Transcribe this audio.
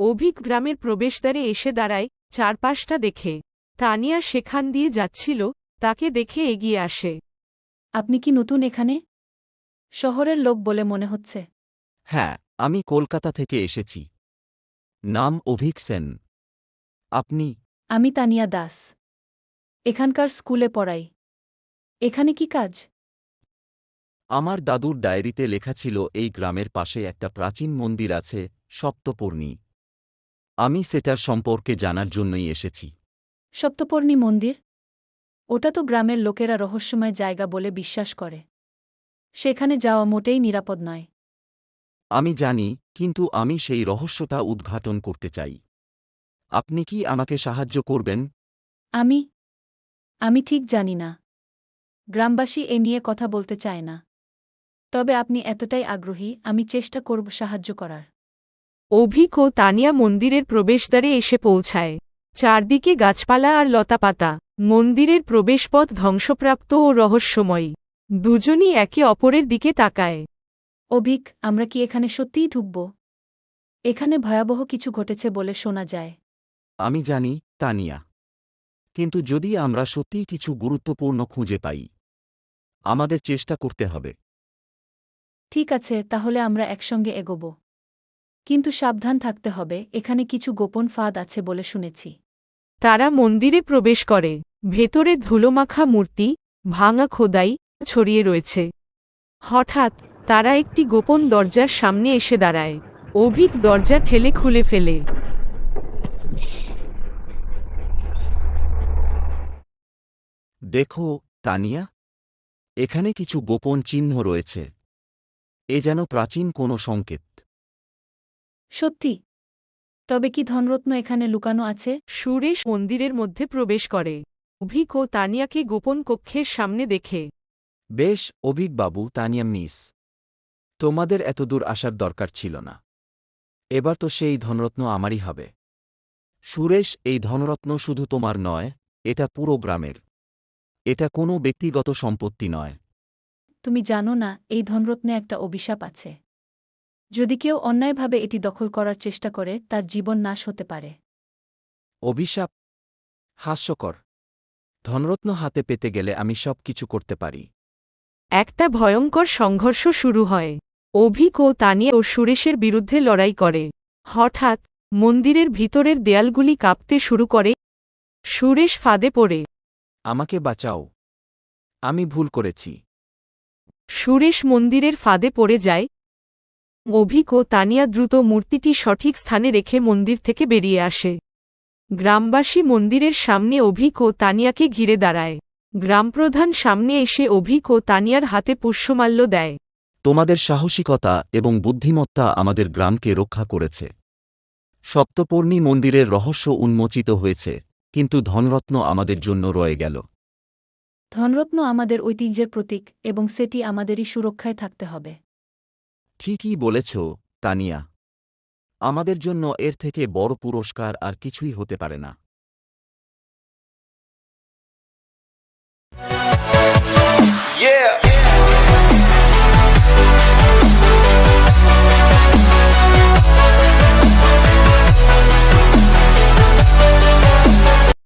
অভিক গ্রামের প্রবেশদ্বারে এসে দাঁড়ায়, চারপাশটা দেখে। তানিয়া সেখান দিয়ে যাচ্ছিল, তাকে দেখে এগিয়ে আসে। আপনি কি নতুন এখানে? শহরের লোক বলে মনে হচ্ছে। হ্যাঁ, আমি কলকাতা থেকে এসেছি। নাম অভিক সেন। আপনি? আমি তানিয়া দাস। এখানকার স্কুলে পড়াই। এখানে কি কাজ? আমার দাদুর ডায়েরিতে লেখা ছিল এই গ্রামের পাশে একটা প্রাচীন মন্দির আছে, সপ্তপর্ণী। আমি সেটার সম্পর্কে জানার জন্যই এসেছি। সপ্তপর্ণী মন্দির? ওটা তো গ্রামের লোকেরা রহস্যময় জায়গা বলে বিশ্বাস করে। সেখানে যাওয়া মোটেই নিরাপদ নয়। আমি জানি, কিন্তু আমি সেই রহস্যটা উদ্ঘাটন করতে চাই। আপনি কি আমাকে সাহায্য করবেন? আমি ঠিক জানি না। গ্রামবাসী এ নিয়ে কথা বলতে চায় না। তবে আপনি এতটাই আগ্রহী, আমি চেষ্টা করব সাহায্য করার। অভিক ও তানিয়া মন্দিরের প্রবেশদ্বারে এসে পৌঁছায়। চারদিকে গাছপালা আর লতাপাতা। মন্দিরের প্রবেশপথ ধ্বংসপ্রাপ্ত ও রহস্যময়ী। দুজনই একে অপরের দিকে তাকায়। অভিক, আমরা কি এখানে সত্যিই ঢুকব? এখানে ভয়াবহ কিছু ঘটেছে বলে শোনা যায়। আমি জানি, তানিয়া। কিন্তু যদি আমরা সত্যিই কিছু গুরুত্বপূর্ণ খুঁজে পাই, আমাদের চেষ্টা করতে হবে। ঠিক আছে, তাহলে আমরা একসঙ্গে এগোব। কিন্তু সাবধান থাকতে হবে, এখানে কিছু গোপন ফাঁদ আছে বলে শুনেছি। তারা মন্দিরে প্রবেশ করে। ভেতরে ধুলোমাখা মূর্তি, ভাঙা খোদাই ছড়িয়ে রয়েছে। হঠাৎ তারা একটি গোপন দরজার সামনে এসে দাঁড়ায়। অভিক দরজা ঠেলে খুলে ফেলে। দেখো, তানিয়া, এখানে কিছু গোপন চিহ্ন রয়েছে। এ যেন প্রাচীন কোনো সংকেত। সত্যি? তবে কি ধনরত্ন এখানে লুকানো আছে? সুরেশ মন্দিরের মধ্যে প্রবেশ করে। অভিক ও তানিয়াকে গোপন কক্ষের সামনে দেখে। বেশ, অভিকবাবু, তানিয়া মিস, তোমাদের এতদূর আসার দরকার ছিল না। এবার তো সেই ধনরত্ন আমারই হবে। সুরেশ, এই ধনরত্ন শুধু তোমার নয়, এটা পুরো গ্রামের। এটা কোনো ব্যক্তিগত সম্পত্তি নয়। তুমি জানো না, এই ধনরত্নে একটা অভিশাপ আছে। যদি কেউ অন্যায়ভাবে এটি দখল করার চেষ্টা করে, তার জীবন নাশ হতে পারে। অভিশাপ? হাস্যকর। ধনরত্ন হাতে পেতে গেলে আমি সব কিছু করতে পারি। একটা ভয়ঙ্কর সংঘর্ষ শুরু হয়। অভিক ও তানিয়া ও সুরেশের বিরুদ্ধে লড়াই করে। হঠাৎ মন্দিরের ভিতরের দেয়ালগুলি কাঁপতে শুরু করে। সুরেশ ফাঁদে পড়ে। আমাকে বাঁচাও। আমি ভুল করেছি। সুরেশ মন্দিরের ফাঁদে পড়ে যায়। অভিক ও তানিয়া দ্রুত মূর্তিটি সঠিক স্থানে রেখে মন্দির থেকে বেরিয়ে আসে। গ্রামবাসী মন্দিরের সামনে অভিক ও তানিয়াকে ঘিরে দাঁড়ায়। গ্রামপ্রধান সামনে এসে অভিক ও তানিয়ার হাতে পুষ্যমাল্য দেয়। তোমাদের সাহসিকতা এবং বুদ্ধিমত্তা আমাদের গ্রামকে রক্ষা করেছে। সপ্তপর্ণী মন্দিরের রহস্য উন্মোচিত হয়েছে, কিন্তু ধনরত্ন আমাদের জন্য রয়ে গেল। ধনরত্ন আমাদের ঐতিহ্যের প্রতীক, এবং সেটি আমাদেরই সুরক্ষায় থাকতে হবে। ঠিকই বলেছ, তানিয়া। আমাদের জন্য এর থেকে বড় পুরস্কার আর কিছুই হতে পারে না।